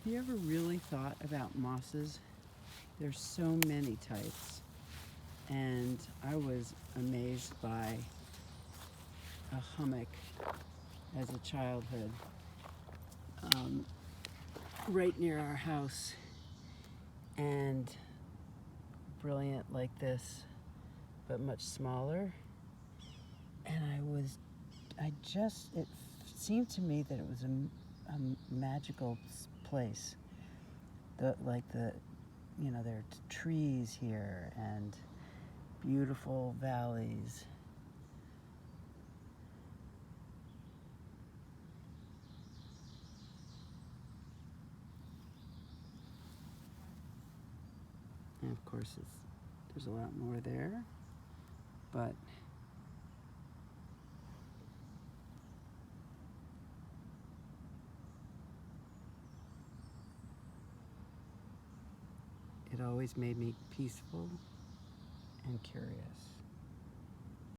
Have you ever really thought about mosses? There's so many types, and I was amazed by a hummock as a childhood um, right near our house, and brilliant like this, but much smaller. And it seemed to me that it was a magical place. There are trees here and beautiful valleys. And of course, there's a lot more there, but it always made me peaceful and curious.